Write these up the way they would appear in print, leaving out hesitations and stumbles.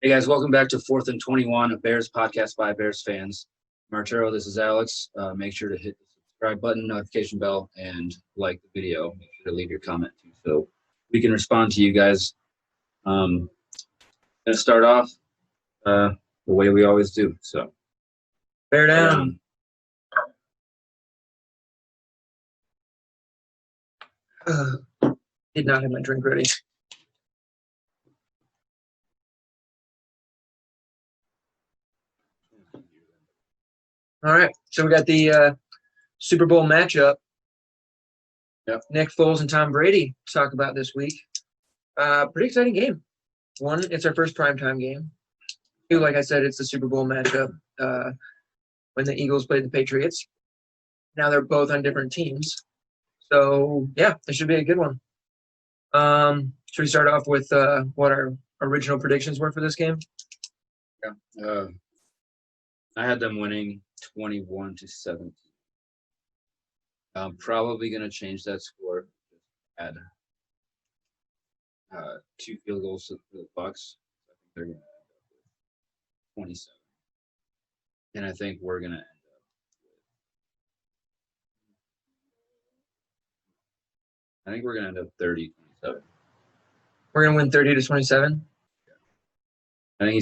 Hey guys, welcome back to 4th and 21, a Bears podcast by Bears fans. I'm Arturo, this is Alex. Make sure to hit the subscribe button, notification bell, and like the video. Make sure to leave your comment too, so we can respond to you guys. Gonna start off the way we always do. So, Bear down. Did not have my drink ready. All right, so we got the Super Bowl matchup. Yep. Nick Foles and Tom Brady to talk about this week. Pretty exciting game. One, it's our first primetime game. Two, like I said, it's the Super Bowl matchup when the Eagles played the Patriots. Now they're both on different teams. So, yeah, it should be a good one. Should we start off with what our original predictions were for this game? Yeah. I had them winning 21-17. I'm probably going to change that score. Add 2 field goals to the Bucs. I think they're going to end up with 27. And I think we're going to end up with, I think we're going to end up 30-27. We're going to win 30-27? Yeah. I think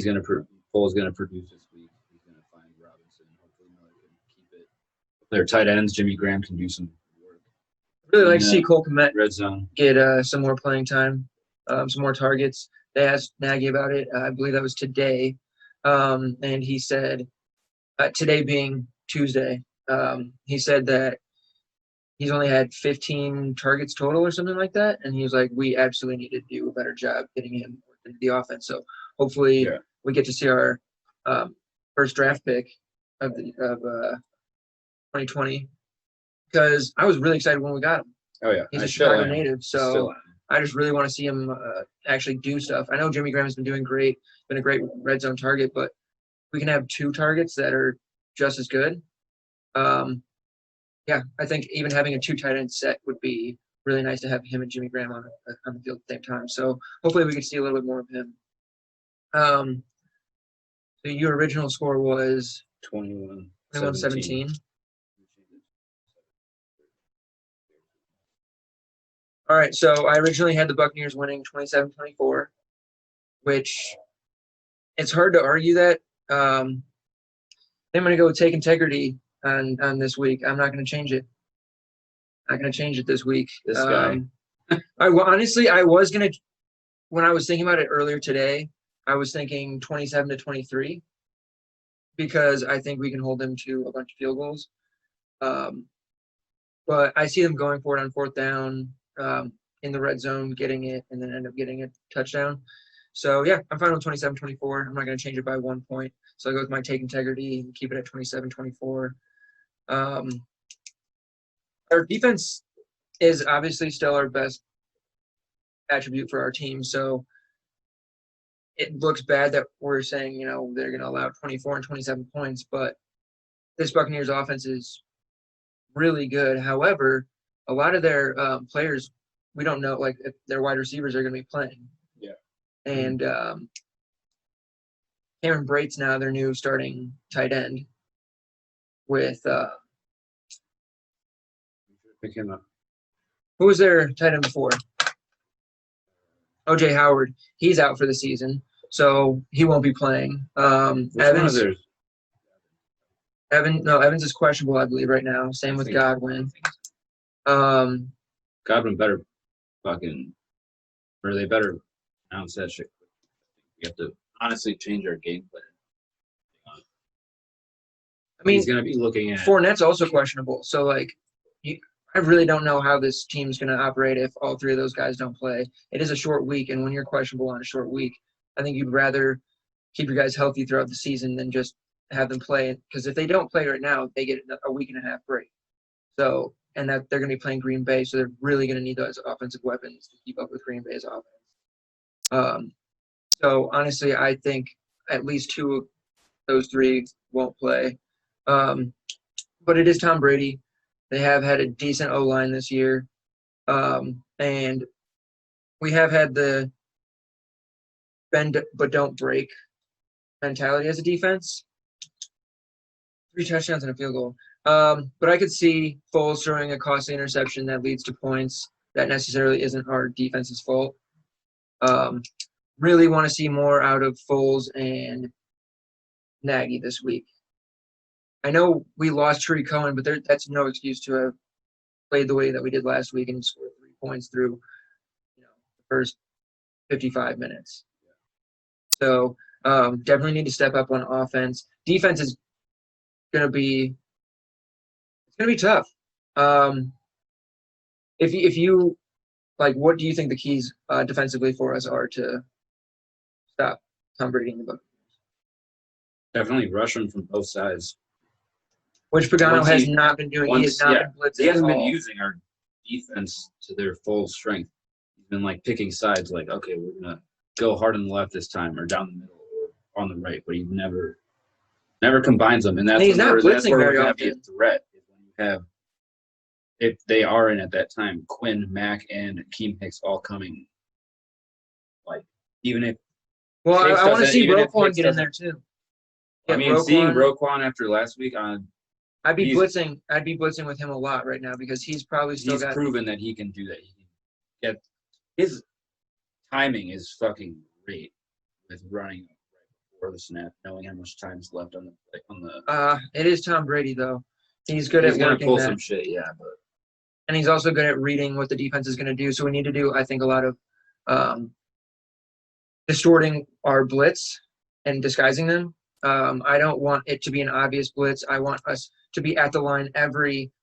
Foles going to produce this week. He's going to find Robinson. Hopefully Miller can keep it. Their tight ends, Jimmy Graham, can do some work. Really like to see Cole Kmet red zone get some more playing time, some more targets. They asked Nagy about it. I believe that was today. And he said, today being Tuesday, he said that he's only had 15 targets total or something like that. And he was like, we absolutely need to do a better job getting him into the offense. So hopefully we get to see our first draft pick of 2020, because I was really excited when we got him. Oh, yeah. He's a Chicago native, so I just really want to see him actually do stuff. I know Jimmy Graham's been doing great, been a great red zone target, but we can have 2 targets that are just as good. Yeah, I think even having a 2 tight end set would be really nice to have him and Jimmy Graham on the field at the same time. So hopefully we can see a little bit more of him. So your original score was 21-17. All right, so I originally had the Buccaneers winning 27-24, which it's hard to argue that. I'm going to go with take integrity on this week. I'm not going to change it. Not going to change it this week. This guy. Honestly, I was going to – when I was thinking about it earlier today, I was thinking 27-23 because I think we can hold them to a bunch of field goals. But I see them going for it on 4th down, in the red zone, getting it, and then end up getting a touchdown. So, yeah, I'm fine with 27-24. I'm not going to change it by 1 point. So I go with my take integrity and keep it at 27-24. Our defense is obviously still our best attribute for our team. So it looks bad that we're saying, they're going to allow 24 and 27 points. But this Buccaneers offense is really good. However, a lot of their players, we don't know, like, if their wide receivers are going to be playing. Yeah. And Cameron Brate's now their new starting tight end with Pick him up. who was their tight end before? O.J. Howard. He's out for the season, so he won't be playing. Evans is questionable, I believe, right now. Same with Godwin. Godwin better they better announce that shit. We have to honestly change our game plan. I mean, he's going to be looking at Fournette's also questionable. So, I really don't know how this team's going to operate if all 3 of those guys don't play. It is a short week, and when you're questionable on a short week, I think you'd rather keep your guys healthy throughout the season than just have them play. Because if they don't play right now, they get a week and a half break. So, and that they're going to be playing Green Bay, so they're really going to need those offensive weapons to keep up with Green Bay's offense. So, honestly, I think at least 2 of those 3 won't play. But it is Tom Brady. They have had a decent O-line this year. And we have had the bend but don't break mentality as a defense. 3 touchdowns and a field goal. But I could see Foles throwing a costly interception that leads to points that necessarily isn't our defense's fault. Really want to see more out of Foles and Nagy this week. I know we lost Tree Cohen, but that's no excuse to have played the way that we did last week and scored 3 points through the first 55 minutes. So definitely need to step up on offense. Defense is going to be tough. If you like, what do you think the keys defensively for us are to stop Tom Brady in the Buccaneers? Definitely rush him from both sides. Which Pagano has not been doing. He has not been blitzing. He hasn't at been all. using our defense to their full strength. He's been like picking sides, like, okay, we're gonna go hard on the left this time, or down the middle, or on the right. But he never combines them, and that's He's not blitzing that's where very we're gonna often. be a threat. Is when you have, if they are in at that time, Quinn, Mack, and Akeem Hicks all coming. Like, even if Well, I want to see even if Roquan Hicks get in doesn't- there too. I mean, seeing Roquan after last week, I'd be he's- blitzing. I'd be blitzing with him a lot right now because he's probably still he's got. proven that he can do that. He can get his timing is fucking great with running right before the snap, knowing how much time's left on the. It is Tom Brady though. He's good He's at gonna working pull that, some shit, yeah, but and he's also good at reading what the defense is going to do. So we need to do, I think, a lot of distorting our blitz and disguising them. I don't want it to be an obvious blitz. I want us to be at the line I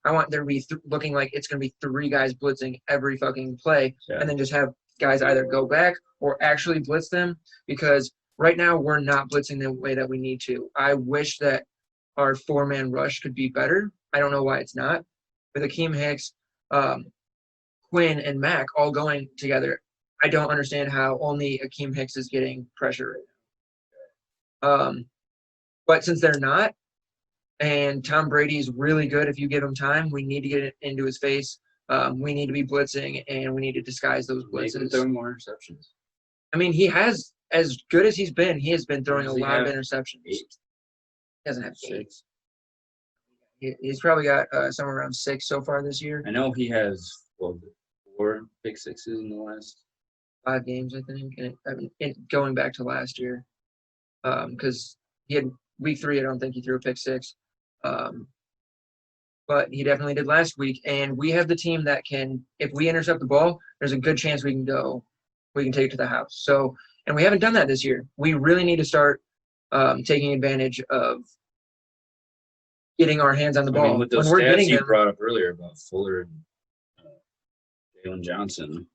want there to be looking like it's going to be 3 guys blitzing every fucking play, and then just have guys either go back or actually blitz them, because right now we're not blitzing the way that we need to. I wish that our 4-man rush could be better. I don't know why it's not. With Akeem Hicks, Quinn, and Mack all going together, I don't understand how only Akeem Hicks is getting pressure right now. But since they're not, and Tom Brady's really good if you give him time, we need to get it into his face. We need to be blitzing, and we need to disguise those blitzes. throw more interceptions. I mean, he has, as good as he's been, he has been throwing a lot of interceptions. 8? He doesn't have 8. 6. He's probably got somewhere around 6 so far this year. I know he has 4 pick sixes in the last 5 games, I think, and going back to last year, because he had week 3. I don't think he threw a pick 6, but he definitely did last week. And we have the team that can, if we intercept the ball, there's a good chance we can take it to the house. So, and we haven't done that this year. We really need to start taking advantage of getting our hands on the ball. I mean, with those when we're stats getting you them, brought up earlier about Fuller and Jalen Johnson,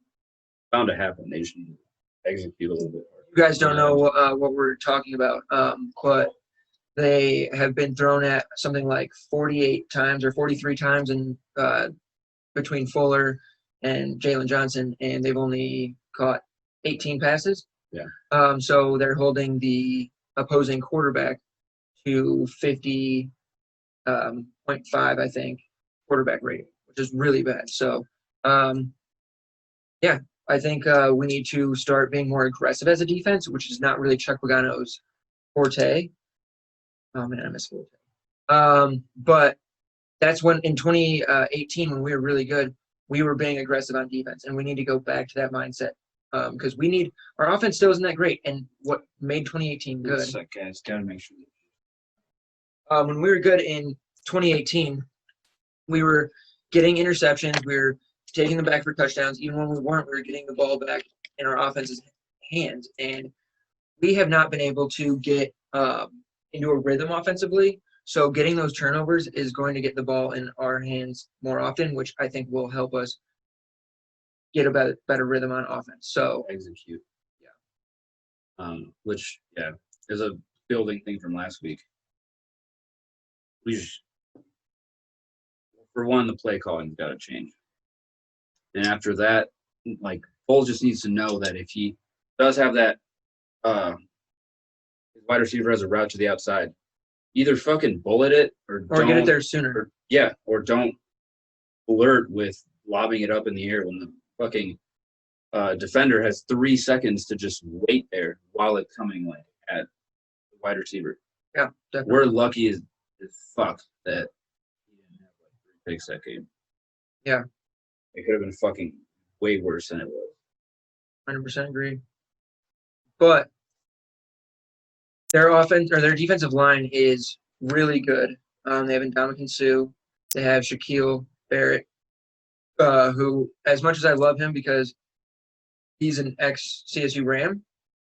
bound to happen. They just need to execute a little bit harder. you guys don't know what we're talking about, but they have been thrown at something like 48 times or 43 times in between Fuller and Jalen Johnson, and they've only caught 18 passes. Yeah. So they're holding the opposing quarterback to 50.5, I think, quarterback rating, which is really bad. So, yeah, I think we need to start being more aggressive as a defense, which is not really Chuck Pagano's forte. Oh, man, I miss forte. But that's when, in 2018, when we were really good, we were being aggressive on defense, and we need to go back to that mindset. Because our offense still isn't that great, and what made 2018 good. It's like, guys, got to make sure. When we were good in 2018, we were getting interceptions. We were taking them back for touchdowns. Even when we weren't, we were getting the ball back in our offense's hands. And we have not been able to get into a rhythm offensively. So getting those turnovers is going to get the ball in our hands more often, which I think will help us get a better rhythm on offense. So Execute. Yeah. Which, yeah, is a building thing from last week. For one, the play calling's got to change. And after that, like, Foles just needs to know that if he does have that, his wide receiver has a route to the outside, either fucking bullet it or get it there sooner. Or don't alert with lobbing it up in the air when the fucking defender has 3 seconds to just wait there while it's coming like at the wide receiver. Yeah, definitely. We're lucky as fuck that he didn't have like 3 picks that game. Yeah. It could have been fucking way worse than it was. 100% agree. But their offense or their defensive line is really good. They have Ndamukong Suh. They have Shaquille Barrett, who, as much as I love him because he's an ex-CSU Ram,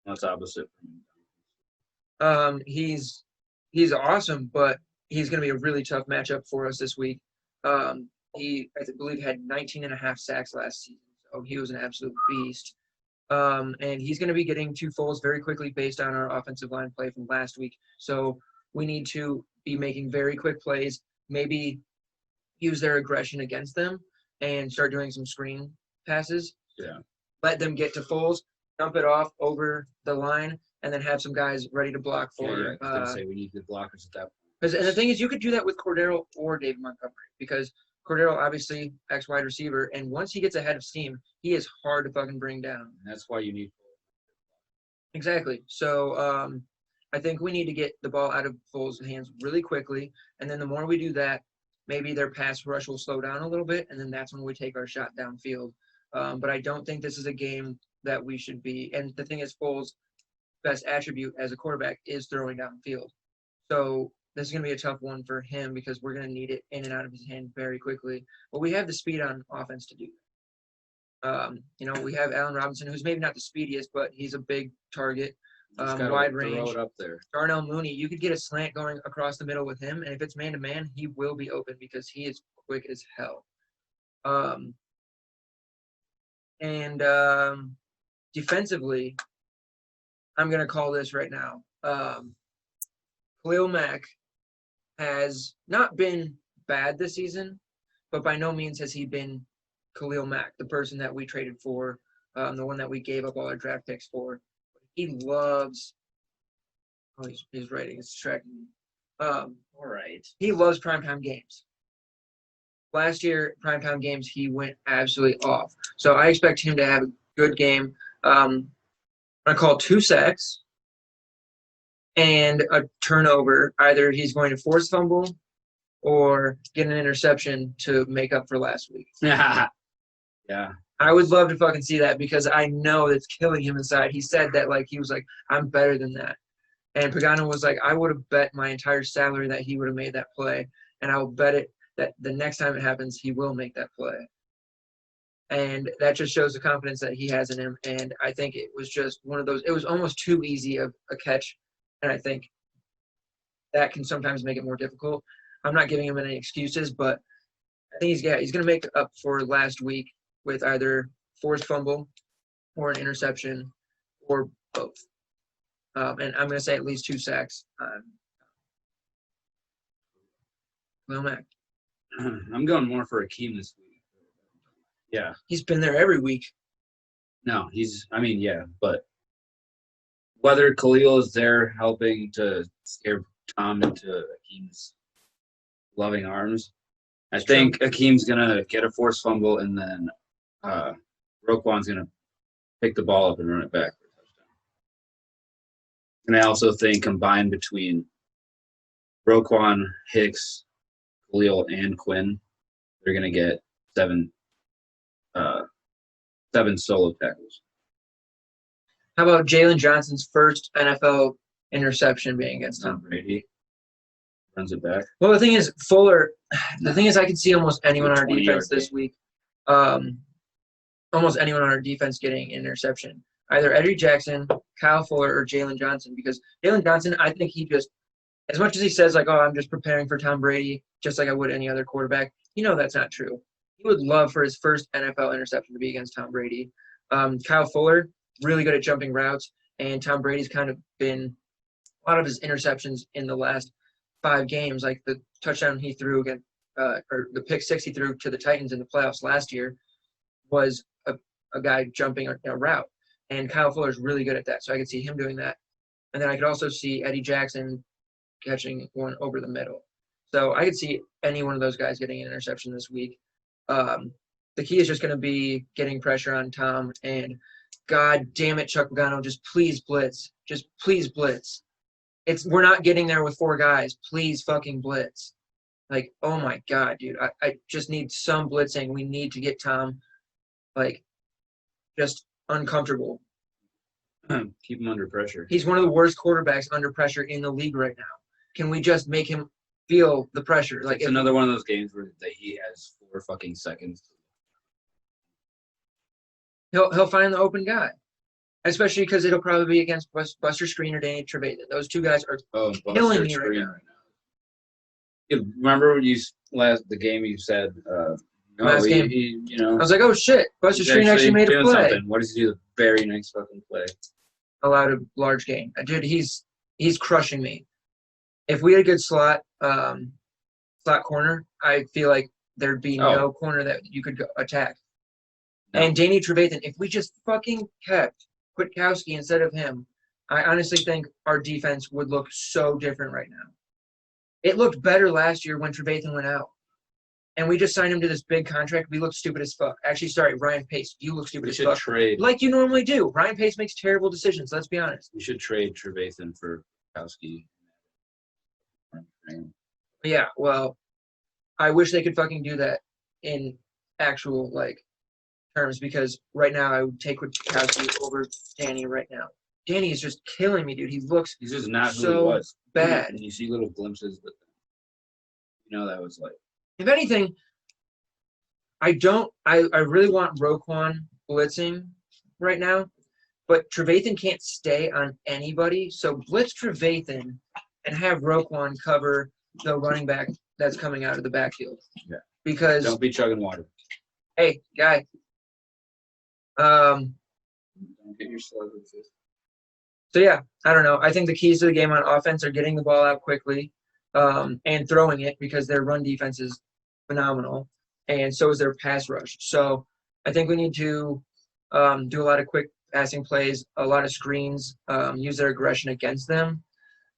That's opposite from me. he's awesome, but he's going to be a really tough matchup for us this week. He, I believe, had 19 and a half sacks last season, so he was an absolute beast. And he's going to be getting to Foles very quickly based on our offensive line play from last week. So we need to be making very quick plays, maybe use their aggression against them and start doing some screen passes. Yeah. Let them get to Foles, dump it off over the line, and then have some guys ready to block for. I was gonna say we need good blockers at that point. And the thing is, you could do that with Cordero or David Montgomery because Cordero, obviously, ex-wide receiver, and once he gets ahead of steam, he is hard to fucking bring down. And that's why you need. Exactly. So I think we need to get the ball out of Foles' hands really quickly, and then the more we do that, maybe their pass rush will slow down a little bit, and then that's when we take our shot downfield. But I don't think this is a game that we should be. And the thing is, Foles' best attribute as a quarterback is throwing downfield. So this is going to be a tough one for him because we're going to need it in and out of his hand very quickly. But we have the speed on offense to do that. We have Allen Robinson, who's maybe not the speediest, but he's a big target, wide range. Throw it up there. Darnell Mooney, you could get a slant going across the middle with him, and if it's man-to-man, he will be open because he is quick as hell. Defensively, I'm going to call this right now. Khalil Mack has not been bad this season, but by no means has he been Khalil Mack, the person that we traded for, the one that we gave up all our draft picks for. He loves – oh, he's writing. It's distracting me. All right. He loves primetime games. Last year, primetime games, he went absolutely off. So I expect him to have a good game. I'm going to call 2 sacks and a turnover. Either he's going to force fumble or get an interception to make up for last week. Yeah. I would love to fucking see that because I know it's killing him inside. He said that, he was like, I'm better than that. And Pagano was like, I would have bet my entire salary that he would have made that play, and I will bet it that the next time it happens, he will make that play. And that just shows the confidence that he has in him. And I think it was just one of those – it was almost too easy of a catch, and I think that can sometimes make it more difficult. I'm not giving him any excuses, but I think he's going to make up for last week with either forced fumble or an interception or both. And I'm going to say at least 2 sacks on Khalil Mack. I'm going more for Akeem this week. Yeah. He's been there every week. No, but whether Khalil is there helping to scare Tom into Akeem's loving arms, I think Akeem's going to get a forced fumble, and then Roquan's going to pick the ball up and run it back for a touchdown. And I also think combined between Roquan, Hicks, Khalil, and Quinn, they're going to get 7 solo tackles. How about Jalen Johnson's first NFL interception being against Tom Brady? Runs it back. Well, the thing is, Fuller – the thing is I can see almost anyone on our defense this week. Almost anyone on our defense getting an interception. Either Eddie Jackson, Kyle Fuller, or Jalen Johnson. Because Jalen Johnson, I think he just – as much as he says, I'm just preparing for Tom Brady, just like I would any other quarterback, that's not true. He would love for his first NFL interception to be against Tom Brady. Kyle Fuller, really good at jumping routes, and Tom Brady's kind of been – a lot of his interceptions in the last 5 games, like the touchdown he threw against or the pick 6 he threw to the Titans in the playoffs last year was a guy jumping a route. And Kyle Fuller is really good at that, so I could see him doing that. And then I could also see Eddie Jackson catching one over the middle. So I could see any one of those guys getting an interception this week. The key is just going to be getting pressure on Tom. And God damn it, Chuck Pagano, just please blitz. Just please blitz. we're not getting there with 4 guys. Please fucking blitz. Like, oh my God, dude. I just need some blitzing. We need to get Tom, like, just uncomfortable. Keep him under pressure. He's one of the worst quarterbacks under pressure in the league right now. Can we just make him feel the pressure? Like, it's another one of those games where he has 4 fucking seconds. He'll find the open guy, especially because it'll probably be against Buster Screen or Danny Trevathan. Those 2 guys are killing me right now. Remember when the game you said last game? I was like, oh shit, Buster Screen actually made a play. Something. What does he do? The very next fucking play. Allowed a large gain. Dude, he's crushing me. If we had a good slot corner, I feel like there'd be no corner that you could attack. No. And Danny Trevathan, if we just fucking kept Kwiatkowski instead of him, I honestly think our defense would look so different right now. It looked better last year when Trevathan went out. And we just signed him to this big contract. We look stupid as fuck. Actually, sorry, Ryan Pace. You look stupid as fuck. We should trade. Like you normally do. Ryan Pace makes terrible decisions. Let's be honest. We should trade Trevathan for Kwiatkowski. Yeah, well, I wish they could fucking do that in actual, like, terms because right now I would take Kwiatkowski over Danny right now. Danny is just killing me, dude. He's just not so who he was. Bad. And you see little glimpses, but that was like. If anything, I really want Roquan blitzing right now, but Trevathan can't stay on anybody. So blitz Trevathan and have Roquan cover the running back that's coming out of the backfield. Yeah. Because don't be chugging water. Hey, guy. Don't get your slugs with this. So yeah, I don't know. I think the keys to the game on offense are getting the ball out quickly, and throwing it because their run defense is phenomenal, and so is their pass rush. So I think we need to do a lot of quick passing plays, a lot of screens, use their aggression against them,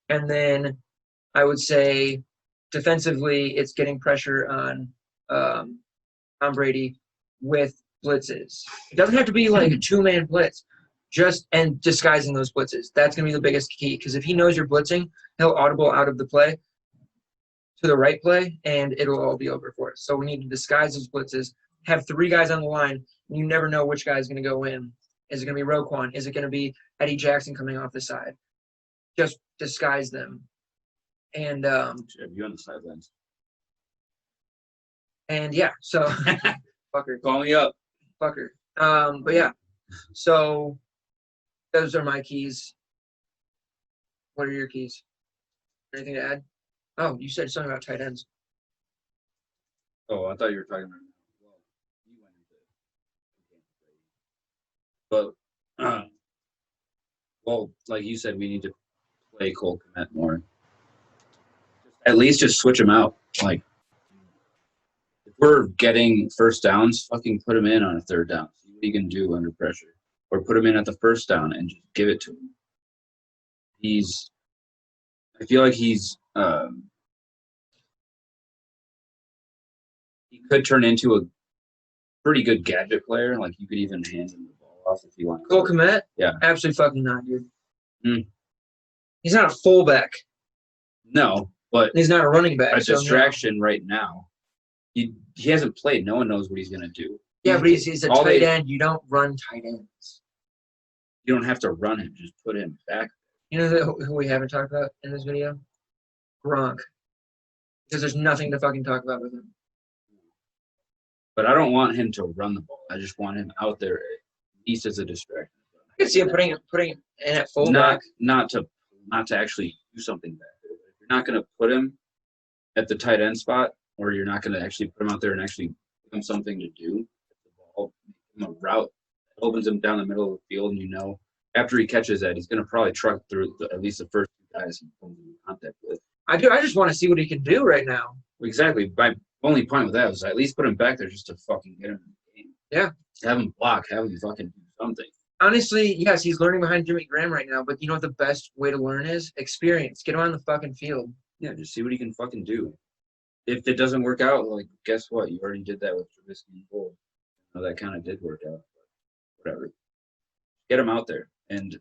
and then I would say defensively, it's getting pressure on Tom Brady with blitzes. It doesn't have to be like a 2-man blitz. And disguising those blitzes. That's going to be the biggest key because if he knows you're blitzing, he'll audible out of the play to the right play, and it'll all be over for us. So we need to disguise those blitzes, have 3 guys on the line, and you never know which guy is going to go in. Is it going to be Roquan? Is it going to be Eddie Jackson coming off the side? Just disguise them. And you on the sidelines. And yeah, so fucker. Call me up. Fucker. But yeah. So those are my keys. What are your keys? Anything to add? Oh, you said something about tight ends. Oh, I thought you were talking about. Well, you went into. But, like you said, we need to play Cole Kmet more. At least just switch him out. Like, if we're getting first downs, fucking put him in on a 3rd down. See what he can do under pressure. Or put him in at the 1st down and just give it to him. I feel like he could turn into a pretty good gadget player. Like, you could even hand him the ball off if you want. Cole Kmet? Yeah. Absolutely fucking not, dude. He's not a fullback. No, but he's not a running back. A distraction right now. He hasn't played. No one knows what he's going to do. Yeah, but he's a tight end. You don't run tight ends. You don't have to run him. Just put him back. You know who we haven't talked about in this video? Gronk. Because there's nothing to fucking talk about with him. But I don't want him to run the ball. I just want him out there at least as a distraction. I can see him putting in at fullback. Not to actually do something back there. If you're not going to put him at the tight end spot, or you're not going to actually put him out there and actually give him something to do, the ball, give him a route that opens him down the middle of the field, and after he catches that, he's going to probably truck through at least the first 2 guys he comes in contact with. I just want to see what he can do right now. Exactly. My only point with that was at least put him back there just to fucking get him in the game. Yeah. Have him block. Have him fucking do something. Honestly, yes, he's learning behind Jimmy Graham right now, but you know what the best way to learn is? Experience. Get him on the fucking field. Yeah, just see what he can fucking do. If it doesn't work out, like, guess what? You already did that with Trubisky and Foles. That kind of did work out. But whatever. Get him out there. And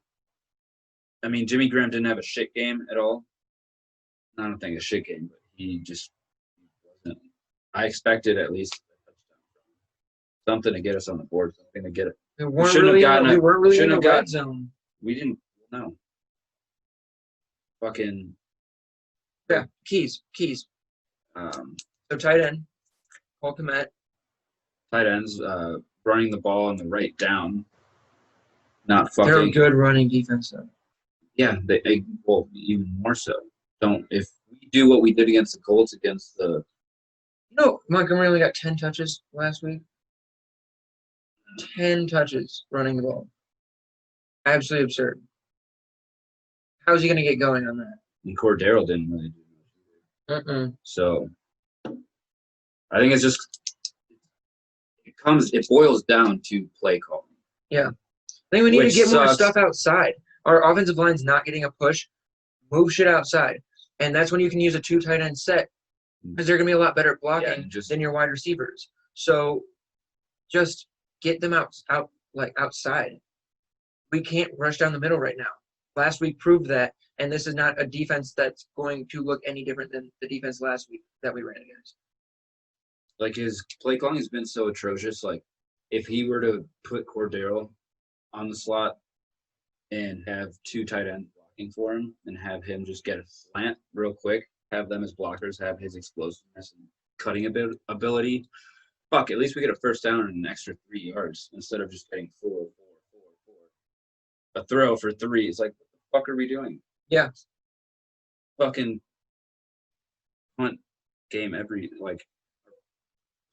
I mean, Jimmy Graham didn't have a shit game at all. I don't think a shit game, but he just wasn't. I expected at least a touchdown from him. Something to get us on the board, something to get it. We weren't really in the red zone. We didn't know. Fucking Yeah, keys. So tight end, Paul Kmet. tight ends running the ball on the right down. Not fucking. They're a good running defense, though. Yeah, well, even more so. If we do what we did against the Colts against the. Montgomery only got 10 touches last week. 10 touches running the ball. Absolutely absurd. How's he going to get going on that? And Cordero didn't really do much either. So I think it's just it boils down to play calling. Yeah. I think we need to get more stuff outside. Our offensive line's not getting a push. Move shit outside. And that's when you can use a 2 tight end set because they're going to be a lot better at blocking than your wide receivers. So just get them outside. We can't rush down the middle right now. Last week proved that, and this is not a defense that's going to look any different than the defense last week that we ran against. Like, his play calling has been so atrocious. Like, if he were to put Cordero on the slot and have 2 tight ends blocking for him and have him just get a slant real quick, have them as blockers, have his explosiveness and cutting ability, at least we get a first down and an extra 3 yards instead of just getting 4. A throw for 3. It's like, what the fuck are we doing? Yeah. Fucking punt game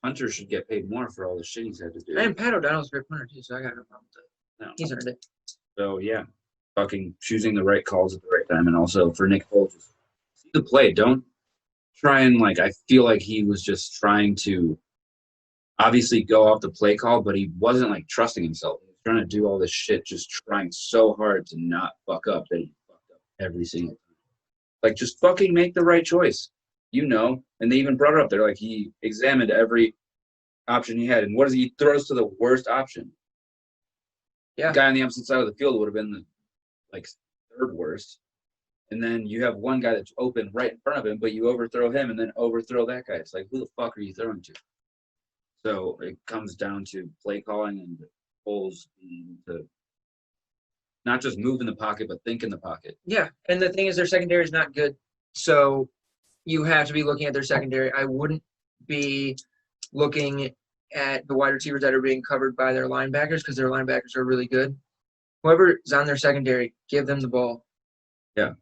Hunter should get paid more for all the shit he's had to do. And Pat O'Donnell's a great punter, too, so I got no problem with that. No. He's earned it. So, yeah. Fucking choosing the right calls at the right time. And also for Nick Foles, just see the play. Don't try and, I feel like he was just trying to obviously go off the play call, but he wasn't, trusting himself. He was trying to do all this shit, just trying so hard to not fuck up that he fucked up every single time. Just fucking make the right choice. And they even brought it up there. He examined every option he had. And what does he throws to the worst option? Yeah. The guy on the opposite side of the field would have been the, third worst. And then you have one guy that's open right in front of him, but you overthrow him and then overthrow that guy. It's who the fuck are you throwing to? So it comes down to play calling and Foles being to not just move in the pocket, but think in the pocket. Yeah, and the thing is their secondary is not good. So you have to be looking at their secondary. I wouldn't be looking at the wide receivers that are being covered by their linebackers because their linebackers are really good. Whoever's on their secondary, give them the ball. Yeah.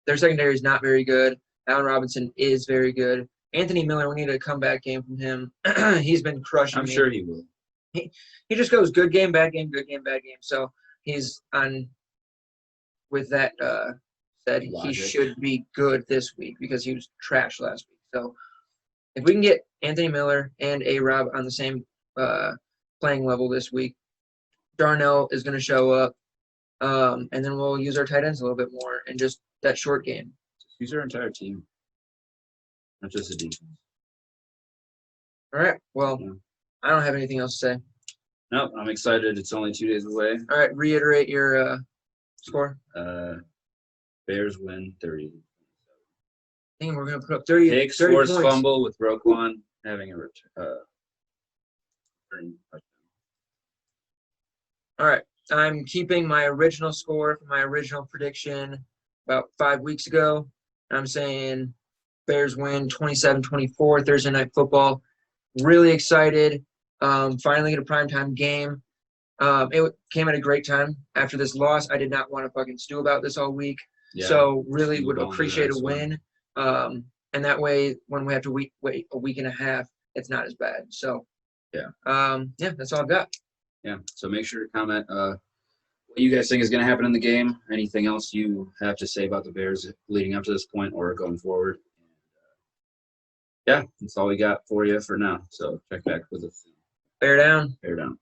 Their secondary is not very good. Allen Robinson is very good. Anthony Miller, we need a comeback game from him. He's been crushing. I'm sure he will. He just goes good game, bad game, good game, bad game. So he's on with that said logic. He should be good this week because he was trash last week. So if we can get Anthony Miller and A-Rob on the same playing level this week, Darnell is going to show up, and then we'll use our tight ends a little bit more and just that short game. Use our entire team, not just the defense. All right. Well, I don't have anything else to say. No, I'm excited. It's only 2 days away. All right. Reiterate your score. Bears win 30. I think we're going to put up 30. Hicks forced fumble with Roquan having a return touchdown. All right. I'm keeping my original score from my original prediction about 5 weeks ago. I'm saying Bears win 27-24 Thursday Night Football. Really excited. Finally get a primetime game. It came at a great time. After this loss, I did not want to fucking stew about this all week. Yeah, so really would appreciate a win. And that way, when we have to wait a week and a half, it's not as bad. So, that's all I've got. Yeah, so make sure to comment what you guys think is going to happen in the game. Anything else you have to say about the Bears leading up to this point or going forward. Yeah, that's all we got for you for now. So check back with us. Bear down. Bear down.